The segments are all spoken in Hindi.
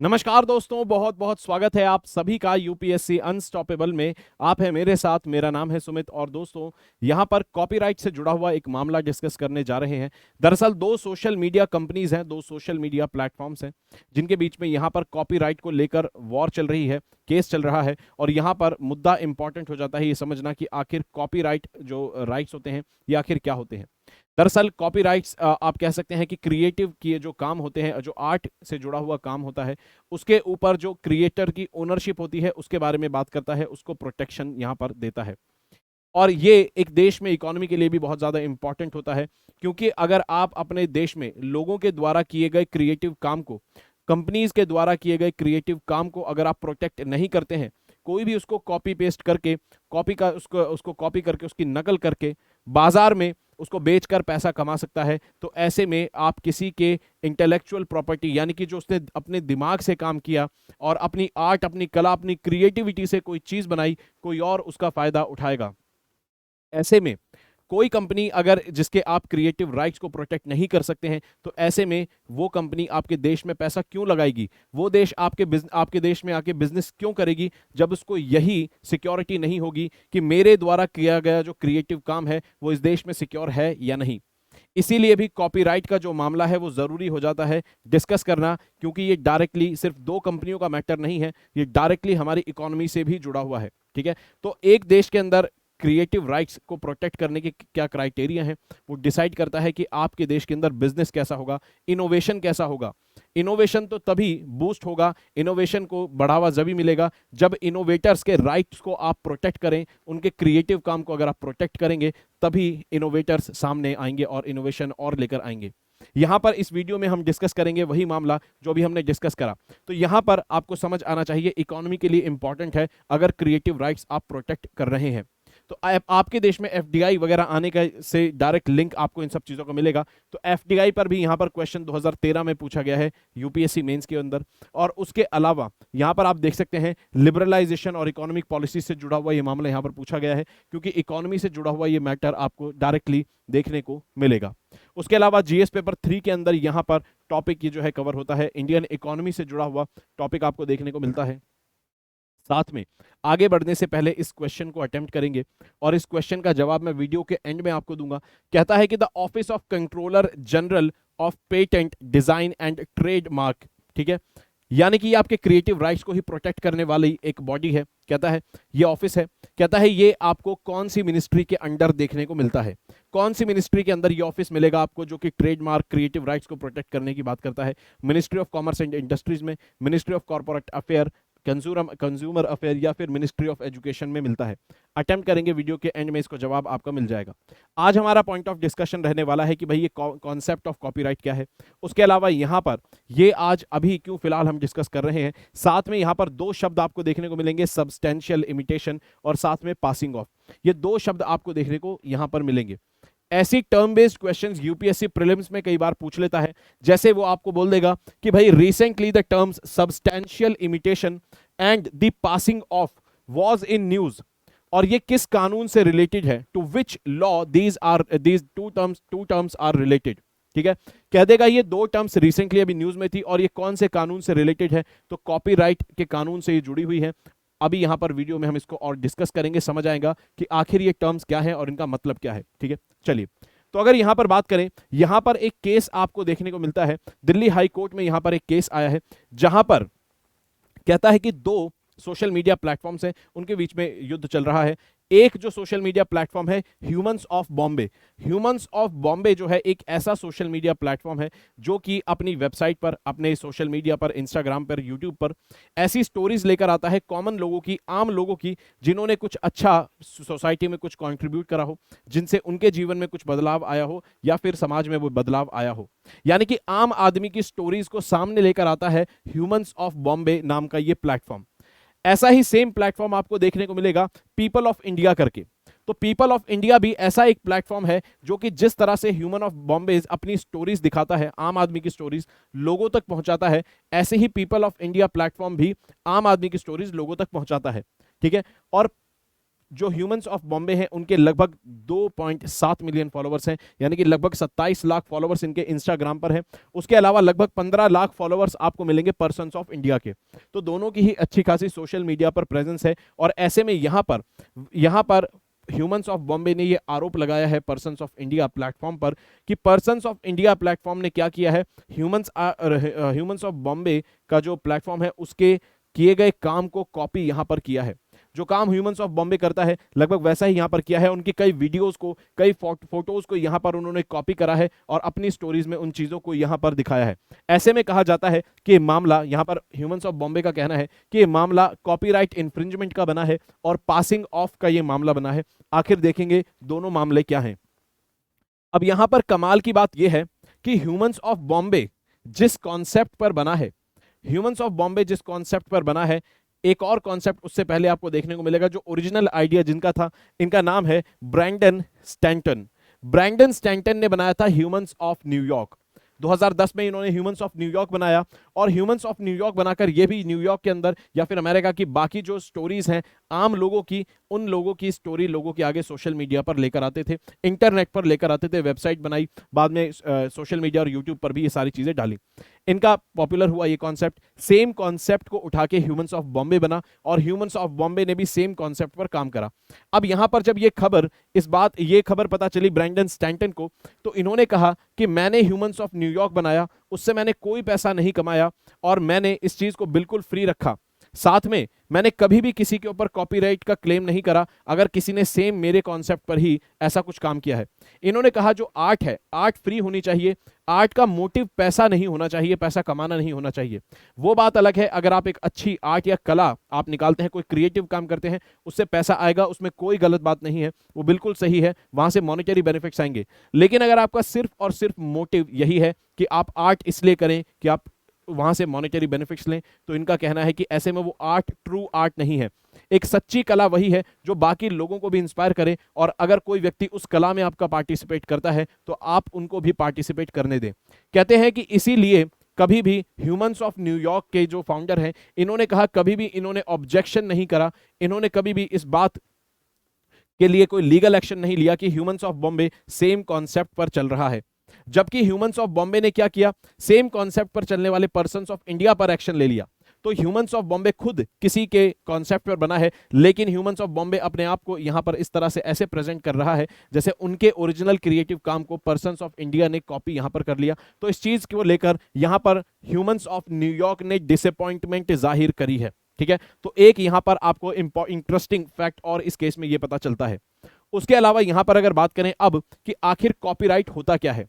नमस्कार दोस्तों, बहुत बहुत स्वागत है आप सभी का यूपीएससी अनस्टॉपेबल में। आप हैं मेरे साथ, मेरा नाम है सुमित और दोस्तों यहां पर कॉपीराइट से जुड़ा हुआ एक मामला डिस्कस करने जा रहे हैं। दरअसल दो सोशल मीडिया कंपनीज हैं, दो सोशल मीडिया प्लेटफॉर्म्स हैं जिनके बीच में यहां पर कॉपीराइट को लेकर वॉर चल रही है, केस चल रहा है। और यहां पर मुद्दा इंपॉर्टेंट हो जाता है ये समझना कि आखिर कॉपीराइट जो राइट्स होते हैं ये आखिर क्या होते हैं। दरअसल कॉपीराइट्स आप कह सकते हैं कि क्रिएटिव के जो काम होते हैं, जो आर्ट से जुड़ा हुआ काम होता है, उसके ऊपर जो क्रिएटर की ओनरशिप होती है उसके बारे में बात करता है, उसको प्रोटेक्शन यहां पर देता है। और ये एक देश में इकोनॉमी के लिए भी बहुत ज़्यादा इंपॉर्टेंट होता है, क्योंकि अगर आप अपने देश में लोगों के द्वारा किए गए क्रिएटिव काम को, कंपनीज के द्वारा किए गए क्रिएटिव काम को अगर आप प्रोटेक्ट नहीं करते हैं, कोई भी उसको कॉपी पेस्ट करके, कॉपी का उसको उसको कॉपी करके, उसकी नकल करके बाजार में उसको बेचकर पैसा कमा सकता है, तो ऐसे में आप किसी के इंटेलेक्चुअल प्रॉपर्टी यानी कि जो उसने अपने दिमाग से काम किया और अपनी आर्ट, अपनी कला, अपनी क्रिएटिविटी से कोई चीज़ बनाई, कोई और उसका फायदा उठाएगा। ऐसे में कोई कंपनी अगर जिसके आप क्रिएटिव राइट्स को प्रोटेक्ट नहीं कर सकते हैं, तो ऐसे में वो कंपनी आपके देश में पैसा क्यों लगाएगी, वो देश आपके देश में आके बिजनेस क्यों करेगी, जब उसको यही सिक्योरिटी नहीं होगी कि मेरे द्वारा किया गया जो क्रिएटिव काम है वो इस देश में सिक्योर है या नहीं। इसीलिए भी कॉपीराइट का जो मामला है वो जरूरी हो जाता है डिस्कस करना, क्योंकि ये डायरेक्टली सिर्फ दो कंपनियों का मैटर नहीं है, ये डायरेक्टली हमारी इकोनॉमी से भी जुड़ा हुआ है। ठीक है, तो एक देश के अंदर क्रिएटिव राइट्स को प्रोटेक्ट करने के क्या क्राइटेरिया हैं, वो डिसाइड करता है कि आपके देश के अंदर बिजनेस कैसा होगा, इनोवेशन कैसा होगा। इनोवेशन तो तभी बूस्ट होगा, इनोवेशन को बढ़ावा जभी मिलेगा जब इनोवेटर्स के राइट्स को आप प्रोटेक्ट करें, उनके क्रिएटिव काम को अगर आप प्रोटेक्ट करेंगे तभी इनोवेटर्स सामने आएंगे और इनोवेशन और लेकर आएंगे। यहां पर इस वीडियो में हम डिस्कस करेंगे वही मामला जो अभी हमने डिस्कस करा। तो यहां पर आपको समझ आना चाहिए इकोनॉमी के लिए इंपॉर्टेंट है अगर क्रिएटिव राइट्स आप प्रोटेक्ट कर रहे हैं। तो आपके देश में एफडीआई वगैरह आने का से डायरेक्ट लिंक आपको इन सब चीजों को मिलेगा। तो एफडीआई पर भी यहां पर क्वेश्चन 2013 में पूछा गया है यूपीएससी मेंस के अंदर। और उसके अलावा यहां पर आप देख सकते हैं लिबरलाइजेशन और इकोनॉमिक पॉलिसी से जुड़ा हुआ ये मामला यहां पर पूछा गया है, क्योंकि इकोनॉमी से जुड़ा हुआ ये मैटर आपको डायरेक्टली देखने को मिलेगा। उसके अलावा जीएस पेपर 3 के अंदर यहां पर टॉपिक ये जो है कवर होता है, इंडियन इकोनॉमी से जुड़ा हुआ टॉपिक आपको देखने को मिलता है। साथ में आगे बढ़ने से पहले इस क्वेश्चन को अटेम्प्ट करेंगे और इस क्वेश्चन का जवाब मैं वीडियो के एंड में आपको दूंगा। कहता है कि the office of controller general of patent design and trademark, ठीक है, यानी कि ये आपके क्रिएटिव राइट्स को ही प्रोटेक्ट करने वाली एक बॉडी है। कहता है ये ऑफिस है, कहता है ये आपको कौन सी मिनिस्ट्री के अंडर देखने को मिलता है, कौन सी मिनिस्ट्री के अंदर ये ऑफिस मिलेगा आपको जो कि ट्रेडमार्क क्रिएटिव राइट्स को प्रोटेक्ट करने की बात करता है। Ministry of commerce and industries में, ministry of corporate affair, consumer affair या फिर मिनिस्ट्री ऑफ एजुकेशन में मिलता है। अटेम्प्ट करेंगे, वीडियो के एंड में इसको जवाब आपका मिल जाएगा। आज हमारा पॉइंट ऑफ डिस्कशन रहने वाला है कि भाई ये कॉन्सेप्ट ऑफ कॉपीराइट क्या है। उसके अलावा यहां पर ये आज अभी क्यों फिलहाल हम डिस्कस कर रहे हैं, साथ में यहां पर दो शब्द आपको देखने को मिलेंगे, सब्सटेंशियल इमिटेशन और साथ में पासिंग ऑफ। ये दो शब्द आपको देखने को यहां पर मिलेंगे। ऐसी term based questions UPSC prelims में कई बार पूछ लेता है, जैसे वो आपको बोल देगा कि भाई recently the terms substantial imitation and the passing off was in news, और ये किस कानून से रिलेटेड है, to which law these two terms are related. ठीक है, कह देगा ये दो टर्म्स रिसेंटली अभी न्यूज में थी और ये कौन से कानून से रिलेटेड है, तो कॉपीराइट के कानून से ये जुड़ी हुई है। अभी यहां पर वीडियो में हम इसको और डिस्कस करेंगे, समझ आएगा कि आखिर ये टर्म्स क्या है और इनका मतलब क्या है। ठीक है, चलिए, तो अगर यहां पर बात करें, यहां पर एक केस आपको देखने को मिलता है, दिल्ली हाई कोर्ट में यहां पर एक केस आया है जहां पर कहता है कि दो सोशल मीडिया प्लेटफॉर्म्स हैं, उनके बीच में युद्ध चल रहा है। एक जो सोशल मीडिया प्लेटफॉर्म है humans of Bombay, humans of Bombay जो है एक ऐसा सोशल मीडिया प्लेटफॉर्म है जो कि अपनी वेबसाइट पर, अपने सोशल मीडिया पर, इंस्टाग्राम पर, यूट्यूब पर ऐसी स्टोरीज लेकर आता है कॉमन लोगों की, आम लोगों की, जिन्होंने कुछ अच्छा सोसाइटी में कुछ कंट्रीब्यूट करा हो, जिनसे उनके जीवन में कुछ बदलाव आया हो या फिर समाज में वो बदलाव आया हो। यानी कि आम आदमी की स्टोरीज को सामने लेकर आता है ह्यूमंस ऑफ बॉम्बे नाम का ये प्लेटफॉर्म। ऐसा ही सेम प्लेटफॉर्म आपको देखने को मिलेगा पीपल ऑफ इंडिया करके। तो पीपल ऑफ इंडिया भी ऐसा एक प्लेटफॉर्म है जो कि जिस तरह से ह्यूमन ऑफ बॉम्बे अपनी स्टोरीज दिखाता है, आम आदमी की स्टोरीज लोगों तक पहुंचाता है, ऐसे ही पीपल ऑफ इंडिया प्लेटफॉर्म भी आम आदमी की स्टोरीज लोगों तक पहुंचाता है। ठीक है, और जो ह्यूमंस ऑफ बॉम्बे हैं उनके लगभग 2.7 मिलियन फॉलोवर्स हैं, यानी कि लगभग 27 लाख फॉलोवर्स इनके इंस्टाग्राम पर हैं। उसके अलावा लगभग 15 लाख फॉलोवर्स आपको मिलेंगे पर्सन्स ऑफ इंडिया के। तो दोनों की ही अच्छी खासी सोशल मीडिया पर प्रेजेंस है। और ऐसे में यहां पर ह्यूमंस ऑफ बॉम्बे ने ये आरोप लगाया है पर्सन्स ऑफ इंडिया प्लेटफॉर्म पर कि पर्सन्स ऑफ इंडिया प्लेटफॉर्म ने क्या किया है, ह्यूमंस ऑफ बॉम्बे का जो प्लेटफॉर्म है उसके किए गए काम को कॉपी यहां पर किया है। जो काम ह्यूमंस ऑफ बॉम्बे करता है लगभग वैसा ही यहां पर किया है। उनकी कई वीडियोस को, कई फोटोज को यहां पर उन्होंने कॉपी करा है और अपनी स्टोरीज में उन चीजों को यहां पर दिखाया है। ऐसे में कहा जाता है कि मामला यहां पर ह्यूमंस ऑफ बॉम्बे का कहना है कि ये मामला कॉपीराइट इंफ्रिंजमेंट का बना है और पासिंग ऑफ का ये मामला बना है। आखिर देखेंगे दोनों मामले क्या हैं। अब यहां पर कमाल की बात यह है कि ह्यूमंस ऑफ बॉम्बे जिस कॉन्सेप्ट पर बना है, ह्यूमंस ऑफ बॉम्बे जिस कॉन्सेप्ट पर बना है, एक और कॉन्सेप्ट उससे पहले आपको देखने को मिलेगा। जो ओरिजिनल आइडिया जिनका था, इनका नाम है ब्रैंडन स्टैंटन। ब्रैंडन स्टैंटन ने बनाया था ह्यूमंस ऑफ न्यूयॉर्क। 2010 में इन्होंने ह्यूमंस ऑफ न्यूयॉर्क बनाया और ह्यूमंस ऑफ न्यूयॉर्क बनाकर ये भी न्यूयॉर्क के अंदर या फिर अमेरिका की बाकी जो स्टोरीज हैं आम लोगों की, उन लोगों की स्टोरी लोगों के आगे सोशल मीडिया पर लेकर आते थे, इंटरनेट पर लेकर आते थे, वेबसाइट बनाई, बाद में सोशल मीडिया और यूट्यूब पर भी ये सारी चीजें डाली। इनका पॉपुलर हुआ ये कॉन्सेप्ट। सेम कॉन्सेप्ट को उठा के ह्यूमंस ऑफ बॉम्बे बना और ह्यूमंस ऑफ बॉम्बे ने भी सेम कॉन्सेप्ट पर काम करा। अब यहां पर जब ये खबर पता चली ब्रैंडन स्टैंटन को, तो इन्होंने कहा कि मैंने ह्यूमंस ऑफ न्यूयॉर्क बनाया, उससे मैंने कोई पैसा नहीं कमाया और मैंने इस चीज को बिल्कुल फ्री रखा। साथ में मैंने कभी भी किसी के ऊपर कॉपीराइट का क्लेम नहीं करा अगर किसी ने सेम मेरे कॉन्सेप्ट पर ही ऐसा कुछ काम किया है। इन्होंने कहा जो आर्ट है, आर्ट फ्री होनी चाहिए, आर्ट का मोटिव पैसा नहीं होना चाहिए, पैसा कमाना नहीं होना चाहिए। वो बात अलग है अगर आप एक अच्छी आर्ट या कला आप निकालते हैं, कोई क्रिएटिव काम करते हैं, उससे पैसा आएगा, उसमें कोई गलत बात नहीं है, वो बिल्कुल सही है, वहां से मॉनेटरी बेनिफिट्स आएंगे। लेकिन अगर आपका सिर्फ और सिर्फ मोटिव यही है कि आप आर्ट इसलिए करें कि आप वहां से मॉनेटरी बेनिफिट्स लें, तो इनका कहना है कि ऐसे में वो आर्ट ट्रू आर्ट नहीं है। एक सच्ची कला वही है जो बाकी लोगों को भी इंस्पायर करे, और अगर कोई व्यक्ति उस कला में आपका पार्टिसिपेट करता है तो आप उनको भी पार्टिसिपेट करने दें। कहते हैं कि इसीलिए कभी भी ह्यूमंस ऑफ न्यूयॉर्क के जो फाउंडर हैं, इन्होंने कहा कभी भी इन्होंने ऑब्जेक्शन नहीं करा, इन्होंने कभी भी इस बात के लिए कोई लीगल एक्शन नहीं लिया कि humans of Bombay same concept पर चल रहा है। जबकि ह्यूमंस ऑफ बॉम्बे ने क्या किया, सेम कॉन्सेप्ट पर चलने वाले पर्सन्स ऑफ इंडिया पर एक्शन ले लिया। तो ह्यूमंस ऑफ बॉम्बे खुद किसी के कॉन्सेप्ट पर बना है, लेकिन ह्यूमंस ऑफ बॉम्बे अपने आप को यहां पर इस तरह से ऐसे प्रेजेंट कर रहा है जैसे उनके ओरिजिनल क्रिएटिव काम को पर्सन्स ऑफ इंडिया ने कॉपी यहां पर कर लिया। तो इस चीज को लेकर यहां पर ह्यूमंस ऑफ न्यूयॉर्क ने डिसअपॉइंटमेंट जाहिर करी है। ठीक है, तो एक यहां पर आपको इंटरेस्टिंग फैक्ट और इस केस में यह पता चलता है। उसके अलावा यहां पर अगर बात करें अब कि आखिर कॉपीराइट होता क्या है,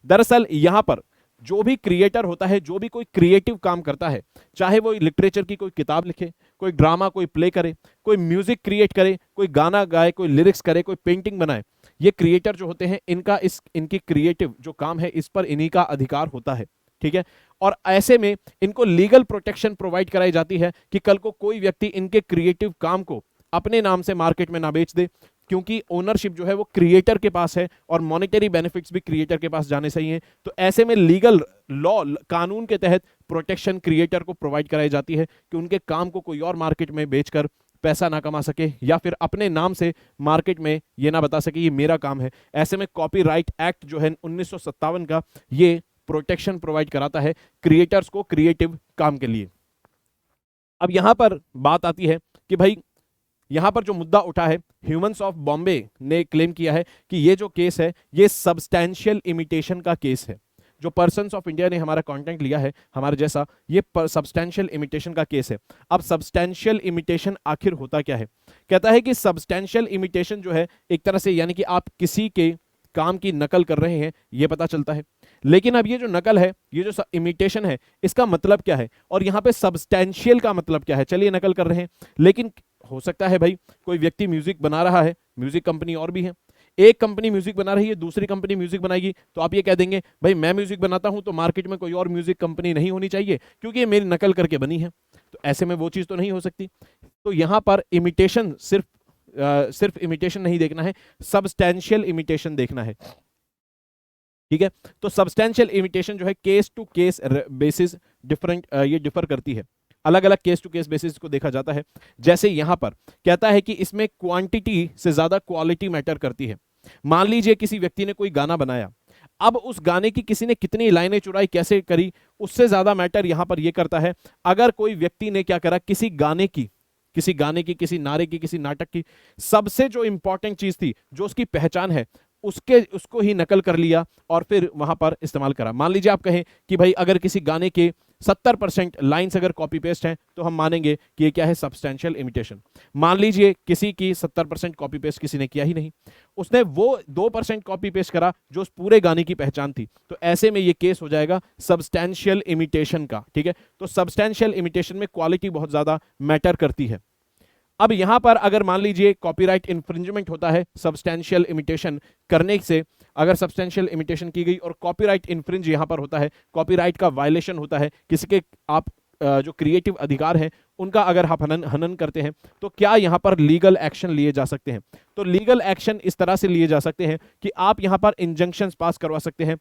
दरअसल यहां पर जो भी क्रिएटर होता है, जो भी कोई क्रिएटिव काम करता है, चाहे वो लिटरेचर की कोई किताब लिखे, कोई ड्रामा कोई प्ले करे, कोई म्यूजिक क्रिएट करे, कोई गाना गाए, कोई लिरिक्स करे, कोई पेंटिंग बनाए, ये क्रिएटर जो होते हैं इनकी क्रिएटिव जो काम है इस पर इन्हीं का अधिकार होता है। ठीक है, और ऐसे में इनको लीगल प्रोटेक्शन प्रोवाइड कराई जाती है कि कल को कोई व्यक्ति इनके क्रिएटिव काम को अपने नाम से मार्केट में ना बेच दे, क्योंकि ओनरशिप जो है वो क्रिएटर के पास है और मॉनेटरी बेनिफिट्स भी क्रिएटर के पास जाने चाहिए। तो ऐसे में लीगल लॉ, कानून के तहत प्रोटेक्शन क्रिएटर को प्रोवाइड कराई जाती है कि उनके काम को कोई और मार्केट में बेचकर पैसा ना कमा सके या फिर अपने नाम से मार्केट में ये ना बता सके ये मेरा काम है। ऐसे में कॉपीराइट एक्ट जो है 1957 का, ये प्रोटेक्शन प्रोवाइड कराता है क्रिएटर्स को क्रिएटिव काम के लिए। अब यहां पर बात आती है कि भाई यहां पर जो मुद्दा उठा है, ह्यूमंस ऑफ बॉम्बे ने क्लेम किया है कि ये जो केस है ये सब्सटैंशियल इमिटेशन का केस है। जो पर्सन्स ऑफ इंडिया ने हमारा कंटेंट लिया है हमारे जैसा, ये सब्सटैंशियल इमिटेशन का केस है। अब सब्सटैंशियल इमिटेशन आखिर होता क्या है? कहता है कि सब्सटैंशियल इमिटेशन जो है एक तरह से यानी कि आप किसी के काम की नकल कर रहे हैं, ये पता चलता है। लेकिन अब ये जो नकल है, ये जो इमिटेशन है, इसका मतलब क्या है और यहाँ पे सब्सटैंशियल का मतलब क्या है? चलिए नकल कर रहे हैं, लेकिन हो सकता है भाई कोई व्यक्ति म्यूजिक बना रहा है, म्यूजिक कंपनी और भी है, एक कंपनी म्यूजिक बना रही है, दूसरी कंपनी म्यूजिक बनाएगी, तो आप ये कह देंगे भाई मैं म्यूजिक बनाता हूं तो मार्केट में कोई और म्यूजिक कंपनी नहीं होनी चाहिए क्योंकि ये मेरी नकल करके बनी है। तो ऐसे में वो चीज तो नहीं हो सकती। तो यहां पर इमिटेशन सिर्फ इमिटेशन नहीं देखना है, सब्सटैंशियल इमिटेशन देखना है। ठीक है, तो सब्सटैंशियल इमिटेशन जो है केस टू केस बेसिस ये डिफर करती है। अलग अलग केस टू केस बेसिस को देखा जाता है। जैसे यहां पर कहता है कि इसमें क्वांटिटी से ज्यादा क्वालिटी मैटर करती है। मान लीजिए किसी व्यक्ति ने कोई गाना बनाया, अब उस गाने की किसी ने कितनी लाइनें चुराई, कैसे करी, उससे ज्यादा मैटर यहां पर यह करता है अगर कोई व्यक्ति ने क्या करा, किसी गाने की, किसी नारे की, किसी नाटक की सबसे जो इंपॉर्टेंट चीज थी, जो उसकी पहचान है, उसको ही नकल कर लिया और फिर वहां पर इस्तेमाल करा। मान लीजिए आप कहें कि भाई अगर किसी गाने के 70% लाइंस अगर कॉपी पेस्ट हैं तो हम मानेंगे कि ये क्या है, सब्सटैंशियल इमिटेशन। मान लीजिए किसी की 70% कॉपी पेस्ट किसी ने किया ही नहीं, उसने वो 2% कॉपी पेस्ट करा जो उस पूरे गाने की पहचान थी, तो ऐसे में ये केस हो जाएगा सब्सटैंशियल इमिटेशन का। ठीक है, तो सब्सटैंशियल इमिटेशन में क्वालिटी बहुत ज्यादा मैटर करती है। अब यहां पर अगर मान लीजिए कॉपीराइट इंफ्रिंजमेंट होता है सब्सटैंशियल इमिटेशन करने से, अगर सब्सटैंशियल इमिटेशन की गई और कॉपीराइट इंफ्रिंज यहां पर होता है, कॉपीराइट का वायलेशन होता है, किसी के आप जो क्रिएटिव अधिकार हैं उनका अगर आप हनन करते हैं, तो क्या यहां पर लीगल एक्शन लिए जा सकते हैं? तो लीगल एक्शन इस तरह से लिए जा सकते हैं कि आप यहां पर इंजंक्शंस पास करवा सकते हैं,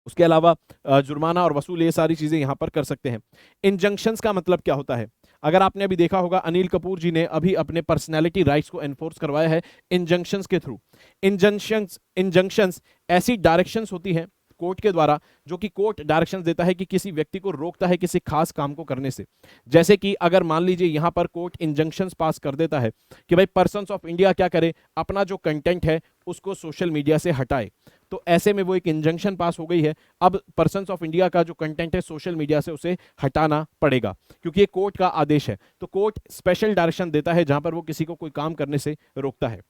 उसके अलावा जुर्माना और वसूल, ये सारी चीजें यहां पर कर सकते हैं। इंजंक्शंस का मतलब क्या होता है? अगर आपने अभी देखा होगा, अनिल कपूर जी ने अभी अपने पर्सनैलिटी राइट्स को एनफोर्स करवाया है इंजंक्शंस के थ्रू। इंजंक्शंस ऐसी डायरेक्शंस होती हैं कोर्ट के द्वारा, जो कि कोर्ट डायरेक्शंस देता है कि किसी व्यक्ति को रोकता है किसी खास काम को करने से। जैसे कि अगर मान लीजिए यहां पर कोर्ट इंजंक्शंस पास कर देता है कि भाई पर्सन्स ऑफ इंडिया क्या करे, अपना जो कंटेंट है उसको सोशल मीडिया से हटाए, तो ऐसे में वो एक इंजंक्शन पास हो गई है, अब पर्सन्स ऑफ इंडिया का जो कंटेंट है सोशल मीडिया से उसे हटाना पड़ेगा, क्योंकि ये कोर्ट का आदेश है। तो कोर्ट स्पेशल डायरेक्शन देता है जहां पर वो किसी को कोई काम करने से रोकता है।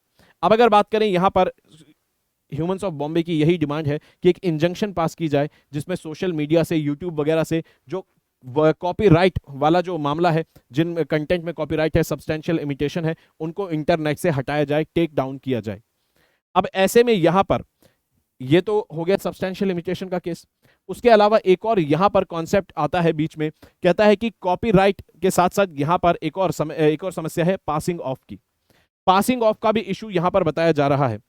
अब अगर बात करें यहां पर ह्यूमंस ऑफ बॉम्बे की यही डिमांड है कि एक इंजंक्शन पास की जाए जिसमें सोशल मीडिया से, यूट्यूब वगैरह से जो कॉपीराइट वाला जो मामला है, जिन कंटेंट में कॉपीराइट है, सब्सटैंशियल इमिटेशन है, उनको इंटरनेट से हटाया जाए, टेक डाउन किया जाए। अब ऐसे में यहां पर ये तो हो गया सब्सटैंशियल लिमिटेशन का केस। उसके अलावा एक और यहां पर कॉन्सेप्ट आता है बीच में, कहता है कि कॉपीराइट के साथ साथ यहां पर एक और समस्या है पासिंग ऑफ की। पासिंग ऑफ का भी इशू यहां पर बताया जा रहा है।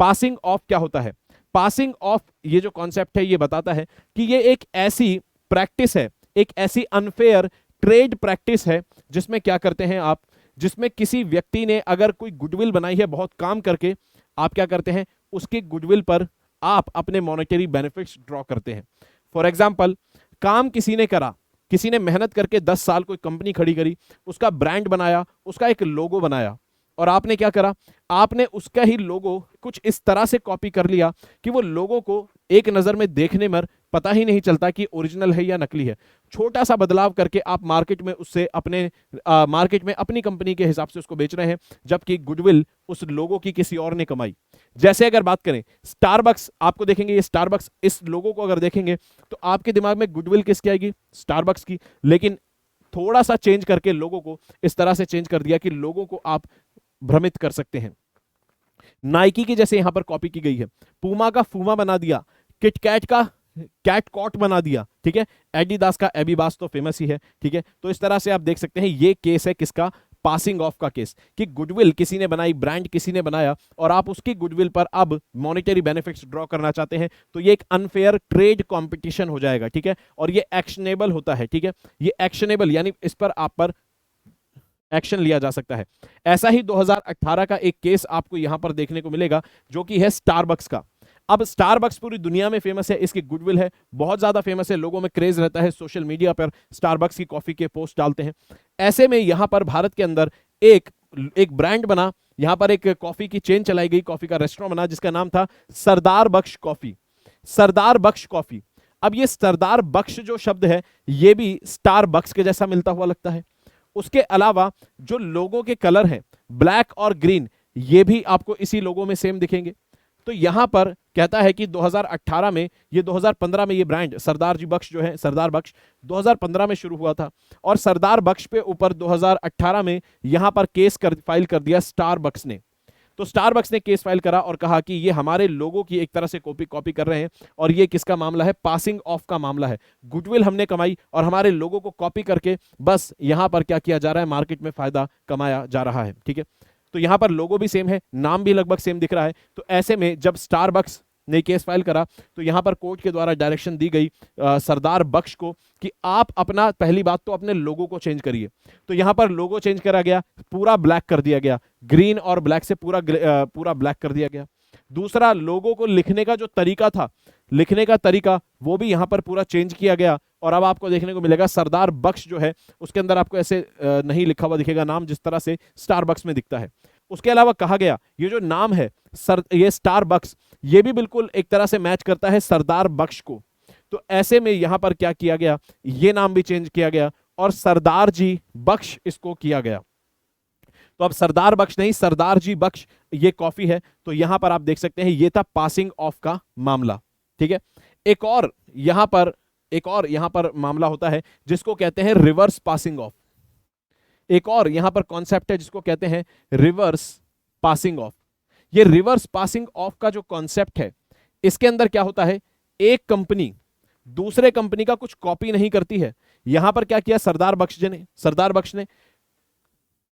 पासिंग ऑफ क्या होता है? पासिंग ऑफ ये जो कॉन्सेप्ट है ये बताता है कि ये एक ऐसी प्रैक्टिस है, एक ऐसी अनफेयर ट्रेड प्रैक्टिस है जिसमें क्या करते हैं आप, जिसमें किसी व्यक्ति ने अगर कोई गुडविल बनाई है बहुत काम करके, आप क्या करते हैं, उसकी गुडविल पर आप अपने मॉनेटरी बेनिफिट्स ड्रॉ करते हैं। फॉर एग्जांपल, काम किसी ने करा, किसी ने मेहनत करके 10 साल कोई कंपनी खड़ी करी, उसका ब्रांड बनाया, उसका एक लोगो बनाया, और आपने क्या करा, आपने उसका ही लोगो कुछ इस तरह से कॉपी कर लिया कि वो लोगो को एक नजर में देखने में पता ही नहीं चलता कि ओरिजिनल है या नकली है। छोटा सा बदलाव करके आप मार्केट में उससे अपने मार्केट में अपनी कंपनी के हिसाब से उसको बेच रहे हैं, जबकि गुडविल उस लोगो की किसी और ने कमाई। जैसे अगर बात करें स्टारबक्स, आपको देखेंगे ये स्टारबक्स, इस लोगो को अगर देखेंगे तो आपके दिमाग में गुडविल किसकी आएगी? स्टारबक्स की। लेकिन थोड़ा सा चेंज करके लोगों को इस तरह से चेंज कर दिया कि लोगों को आप भ्रमित कर सकते हैं। नाइकी की जैसे यहां पर कॉपी की गई है, पूमा का फूमा बना दिया, किटकैट का कैट कॉट बना दिया, ठीक है, एडिडास का एबीबास तो फेमस ही है, ठीक है। तो इस तरह से आप देख सकते हैं ये केस है किसका? पासिंग ऑफ का केस, कि गुडविल किसी ने बनाई, ब्रांड किसी ने बनाया और आप उसकी गुडविल पर अब मॉनेटरी बेनिफिट्स ड्रॉ करना चाहते हैं, तो ये एक अनफेयर ट्रेड कंपटीशन हो जाएगा, ठीक है, और ये एक्शनेबल होता है, ठीक है, ये एक्शनेबल यानी इस पर आप पर एक्शन लिया जा सकता है। ऐसा ही 2018 का एक केस आपको यहां पर देखने को मिलेगा जो कि है स्टारबक्स का। अब स्टारबक्स पूरी दुनिया में फेमस है, इसकी गुडविल है, बहुत ज्यादा फेमस है, लोगों में क्रेज रहता है, सोशल मीडिया पर स्टारबक्स की कॉफी के पोस्ट डालते हैं। ऐसे में यहां पर भारत के अंदर एक ब्रांड बना, यहां पर एक कॉफी की चेन चलाई गई, कॉफी का रेस्टोरेंट बना जिसका नाम था सरदार बख्श कॉफी। सरदार बख्श कॉफी। अब ये सरदार बख्श जो शब्द है ये भी स्टारबक्स के जैसा मिलता हुआ लगता है। उसके अलावा जो लोगों के कलर हैं ब्लैक और ग्रीन, ये भी आपको इसी लोगों में सेम दिखेंगे। तो यहां पर कहता है कि 2018 में, ये 2015 में ये ब्रांड सरदार जी बख्श जो है, सरदार बख्श 2015 में शुरू हुआ था और सरदार बख्श पे ऊपर 2018 में यहां पर केस फाइल कर दिया स्टारबक्स ने। तो स्टारबक्स ने केस फाइल करा और कहा कि ये हमारे लोगों की एक तरह से कॉपी कर रहे हैं और ये किसका मामला है? पासिंग ऑफ का मामला है। गुडविल हमने कमाई और हमारे लोगों को कॉपी करके बस यहां पर क्या किया जा रहा है? मार्केट में फायदा कमाया जा रहा है, ठीक है। तो यहां पर लोगो भी सेम है, नाम भी लगभग सेम दिख रहा है। तो ऐसे में जब स्टारबक्स ने केस फाइल करा तो यहां पर कोर्ट के द्वारा डायरेक्शन दी गई सरदार बख्श को कि आप अपना, पहली बात तो अपने लोगो को चेंज करिए। तो यहां पर लोगो चेंज करा गया, पूरा ब्लैक कर दिया गया, ग्रीन और ब्लैक से पूरा ब्लैक कर दिया गया। दूसरा, लोगो को लिखने का जो तरीका था, लिखने का तरीका वो भी यहां पर पूरा चेंज किया गया। और अब आपको देखने को मिलेगा सरदार बख्श जो है उसके अंदर आपको ऐसे नहीं लिखा हुआ दिखेगा नाम, जिस तरह से स्टारबक्स में दिखता है। उसके अलावा कहा गया ये जो नाम है ये स्टारबक्स, ये भी बिल्कुल एक तरह से मैच करता है सरदार बख्श को। तो ऐसे में यहां पर क्या किया गया, ये नाम भी चेंज किया गया और सरदार जी बख्श इसको किया गया। तो अब सरदार बख्श नहीं, सरदार जी बख्श ये कॉफी है। तो यहां पर आप देख सकते हैं ये था पासिंग ऑफ का मामला। ठीक है, एक और यहां पर मामला होता है जिसको कहते हैं रिवर्स पासिंग ऑफ। एक और यहां पर कॉन्सेप्ट है जिसको कहते हैं रिवर्स पासिंग ऑफ। ये रिवर्स पासिंग ऑफ का जो कॉन्सेप्ट है, इसके अंदर क्या होता है, एक कंपनी दूसरे कंपनी का कुछ कॉपी नहीं करती है। यहां पर क्या किया सरदार बख्श ने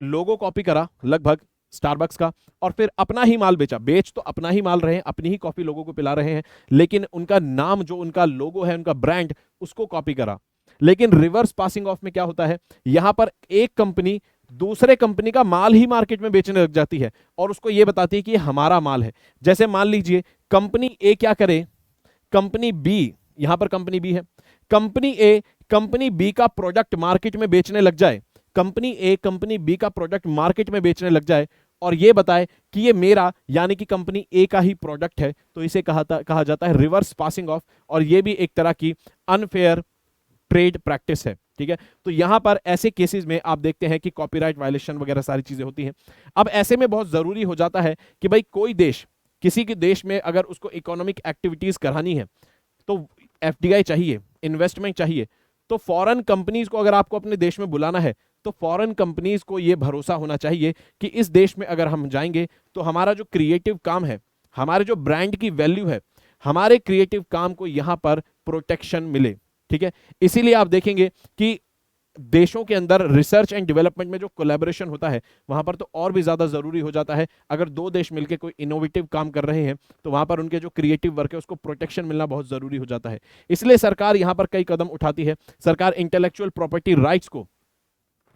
लोगो कॉपी करा लगभग स्टारबक्स का, और फिर अपना ही माल बेचा। बेच तो अपना ही माल रहे हैं, अपनी ही कॉफी लोगों को पिला रहे हैं, लेकिन उनका नाम जो उनका लोगो है, उनका ब्रांड, उसको कॉपी करा। लेकिन रिवर्स पासिंग ऑफ में क्या होता है, यहां पर एक कंपनी दूसरे कंपनी का माल ही मार्केट में बेचने लग जाती है और उसको यह बताती है कि ये हमारा माल है। जैसे मान लीजिए कंपनी ए क्या करे, कंपनी बी, यहां पर कंपनी बी है, कंपनी ए कंपनी बी का प्रोडक्ट मार्केट में बेचने लग जाए, कंपनी ए कंपनी बी का प्रोडक्ट मार्केट में बेचने लग जाए और ये बताए कि ये मेरा, यानी कि कंपनी ए का ही प्रोडक्ट है, तो इसे कहा जाता है रिवर्स पासिंग ऑफ। और ये भी एक तरह की अनफेयर ट्रेड प्रैक्टिस है। ठीक है, तो यहां पर ऐसे केसेस में आप देखते हैं कि कॉपीराइट वायलेशन वगैरह सारी चीजें होती हैं। अब ऐसे में बहुत जरूरी हो जाता है कि भाई कोई देश, किसी के देश में अगर उसको इकोनॉमिक एक्टिविटीज करानी है तो एफडीआई चाहिए, इन्वेस्टमेंट चाहिए। तो फॉरेन कंपनीज को अगर आपको अपने देश में बुलाना है तो फॉरेन कंपनीज को यह भरोसा होना चाहिए कि इस देश में अगर हम जाएंगे तो हमारा जो क्रिएटिव काम है, हमारे जो ब्रांड की वैल्यू है, हमारे क्रिएटिव काम को यहां पर प्रोटेक्शन मिले। ठीक है, इसीलिए आप देखेंगे कि देशों के अंदर रिसर्च एंड डेवलपमेंट में जो कोलैबोरेशन होता है वहां पर तो और भी ज्यादा जरूरी हो जाता है। अगर दो देश मिलकर कोई इनोवेटिव काम कर रहे हैं तो वहां पर उनके जो क्रिएटिव वर्क है उसको प्रोटेक्शन मिलना बहुत जरूरी हो जाता है। इसलिए सरकार यहां पर कई कदम उठाती है। सरकार इंटेलेक्चुअल प्रॉपर्टी राइट्स को,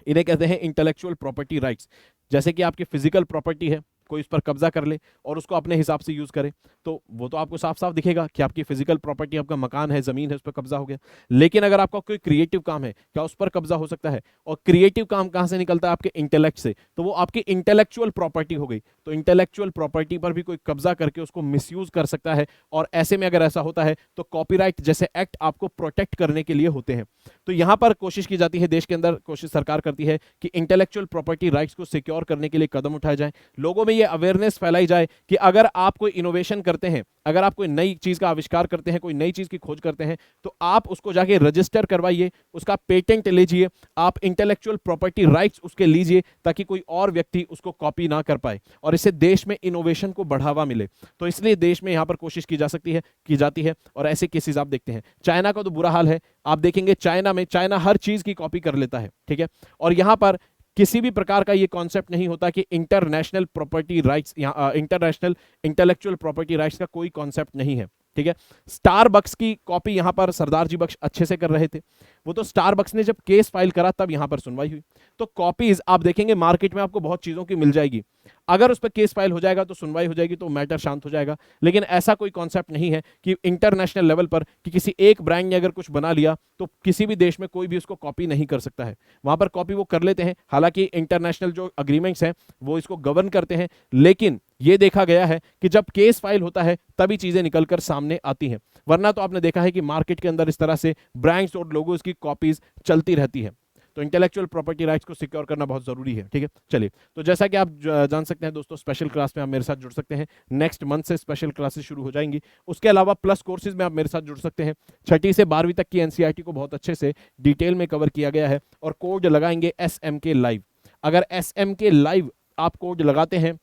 इन्हें कहते हैं इंटेलेक्चुअल प्रॉपर्टी राइट्स, जैसे कि आपकी फिजिकल प्रॉपर्टी है, कोई इस पर कब्जा कर ले और उसको अपने हिसाब से यूज करे तो वो तो आपको साफ साफ दिखेगा कि आपकी फिजिकल प्रॉपर्टी, आपका मकान है, जमीन है, उस पर कब्जा हो गया। लेकिन अगर आपका कोई क्रिएटिव काम है, क्या उस पर कब्जा हो सकता है? और क्रिएटिव काम कहां से निकलता है? आपके इंटेलेक्ट से, तो वो आपकी इंटेलेक्चुअल प्रॉपर्टी हो गई। तो इंटेलेक्चुअल प्रॉपर्टी पर भी कोई कब्जा करके उसको मिसयूज कर सकता है और ऐसे में अगर ऐसा होता है तो कॉपीराइट जैसे एक्ट आपको प्रोटेक्ट करने के लिए होते हैं। तो यहां पर कोशिश की जाती है, देश के अंदर कोशिश सरकार करती है कि इंटेलेक्चुअल प्रॉपर्टी राइट्स को सिक्योर करने के लिए कदम उठाए जाए, लोगों में ये अवेयरनेस फैलाई जाए कि अगर आप कोई इनोवेशन करते हैं, अगर आप कोई नई चीज का आविष्कार करते हैं, कोई नई चीज की खोज करते हैं, तो आप उसको जाके रजिस्टर करवाइए, उसका पेटेंट लीजिए, आप इंटेलेक्चुअल प्रॉपर्टी राइट्स उसके लीजिए ताकि कोई और व्यक्ति उसको कॉपी ना कर पाए और इससे देश में इनोवेशन को बढ़ावा मिले। तो इसलिए देश में यहां पर कोशिश की जा सकती है, की जाती है और ऐसे केसेस आप देखते हैं। चाइना का तो बुरा हाल है, आप देखेंगे चाइना हर चीज की कॉपी कर लेता है। ठीक है, और यहां पर किसी भी प्रकार का ये कॉन्सेप्ट नहीं होता कि international property rights, international intellectual property rights का कोई कॉन्सेप्ट नहीं है। ठीक है, स्टारबक्स की कॉपी यहां पर सरदार जी बख्श अच्छे से कर रहे थे, वो तो स्टारबक्स ने जब केस फाइल करा तब यहां पर सुनवाई हुई। तो कॉपीज आप देखेंगे मार्केट में आपको बहुत चीजों की मिल जाएगी, अगर उस पर केस फाइल हो जाएगा तो सुनवाई हो जाएगी तो मैटर शांत हो जाएगा। लेकिन ऐसा कोई कॉन्सेप्ट नहीं है कि इंटरनेशनल लेवल पर कि किसी एक ब्रांड ने अगर कुछ बना लिया तो किसी भी देश में कोई भी उसको कॉपी नहीं कर सकता है। वहां पर कॉपी वो कर लेते हैं, हालांकि इंटरनेशनल जो अग्रीमेंट्स हैं वो इसको गवर्न करते हैं, लेकिन ये देखा गया है कि जब केस फाइल होता है तभी चीजें निकलकर सामने आती हैं, वरना तो आपने देखा है कि मार्केट के अंदर इस तरह से ब्रांड्स और लोगोस की कॉपीज चलती रहती है। तो इंटेलेक्चुअल प्रॉपर्टी राइट्स को सिक्योर करना बहुत जरूरी है। ठीक है, चलिए, तो जैसा कि आप जान सकते हैं दोस्तों, स्पेशल क्लास में आप मेरे साथ जुड़ सकते हैं। नेक्स्ट मंथ से स्पेशल क्लासेस शुरू हो जाएंगी। उसके अलावा प्लस कोर्सेज में आप मेरे साथ जुड़ सकते हैं। 6ठी से 12वीं तक की एनसीईआरटी को बहुत अच्छे से डिटेल में कवर किया गया है और कोड लगाएंगे SMK लाइव। अगर SMK लाइव आप कोड लगाते हैं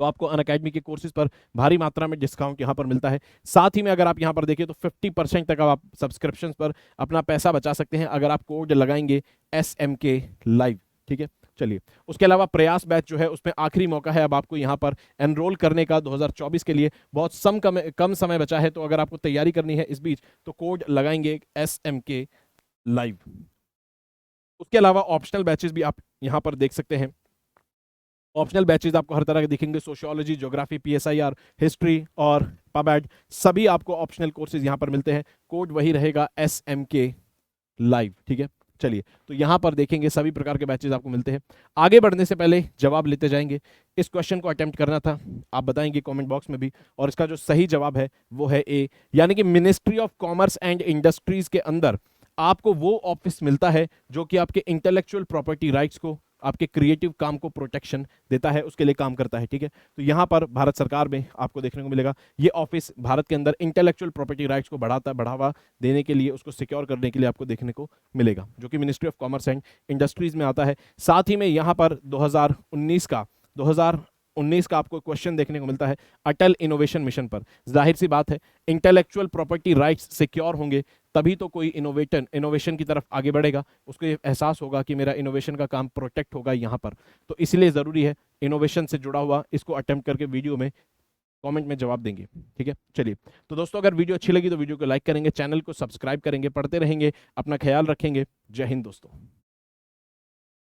तो आपको अनअकैडमी के कोर्सेज पर भारी मात्रा में डिस्काउंट यहां पर मिलता है। साथ ही में अगर आप यहां पर देखें तो 50% तक आप सब्सक्रिप्शन पर अपना पैसा बचा सकते हैं अगर आप कोड लगाएंगे SMK लाइव। ठीक है, चलिए, उसके अलावा प्रयास बैच जो है उसमें आखिरी मौका है अब आपको यहाँ पर एनरोल करने का 2024 के लिए। बहुत कम समय बचा है, तो अगर आपको तैयारी करनी है इस बीच तो कोड लगाएंगे SMK लाइव। उसके अलावा ऑप्शनल बैचेस भी आप यहाँ पर देख सकते हैं। ऑप्शनल बैचेस आपको हर तरह के दिखेंगे, सोशियोलॉजी, ज्योग्राफी, PSIR, हिस्ट्री और पबैड, सभी आपको ऑप्शनल कोर्सेज यहाँ पर मिलते हैं। कोड वही रहेगा SMK लाइव, ठीक है। चलिए, तो यहां पर देखेंगे सभी प्रकार के बैचेस आपको मिलते हैं। आगे बढ़ने से पहले जवाब लेते जाएंगे। इस क्वेश्चन को अटेम्प्ट करना था, आप बताएंगे कमेंट बॉक्स में भी, और इसका जो सही जवाब है वो है ए, यानी कि ministry of commerce and industries के अंदर आपको वो ऑफिस मिलता है जो कि आपके इंटेलेक्चुअल प्रॉपर्टी राइट्स को, आपके क्रिएटिव काम को प्रोटेक्शन देता है, उसके लिए काम करता है, ठीक है। तो यहां पर भारत सरकार में आपको देखने को मिलेगा ये ऑफिस भारत के अंदर इंटेलेक्चुअल प्रॉपर्टी राइट्स को बढ़ावा देने के लिए, उसको सिक्योर करने के लिए आपको देखने को मिलेगा, जो कि ministry of commerce and industries में आता है। साथ ही में यहां पर 2019 का आपको क्वेश्चन देखने को मिलता है अटल इनोवेशन मिशन पर। जाहिर सी बात है, इंटेलेक्चुअल प्रॉपर्टी राइट्स सिक्योर होंगे तभी तो कोई इनोवेशन की तरफ आगे बढ़ेगा, उसको ये एहसास होगा कि मेरा इनोवेशन का काम प्रोटेक्ट होगा यहाँ पर। तो इसलिए ज़रूरी है इनोवेशन से जुड़ा हुआ इसको अटेम्प्ट करके वीडियो में कमेंट में जवाब देंगे, ठीक है। चलिए, तो दोस्तों अगर वीडियो अच्छी लगी तो वीडियो को लाइक करेंगे, चैनल को सब्सक्राइब करेंगे, पढ़ते रहेंगे, अपना ख्याल रखेंगे। जय हिंद दोस्तों।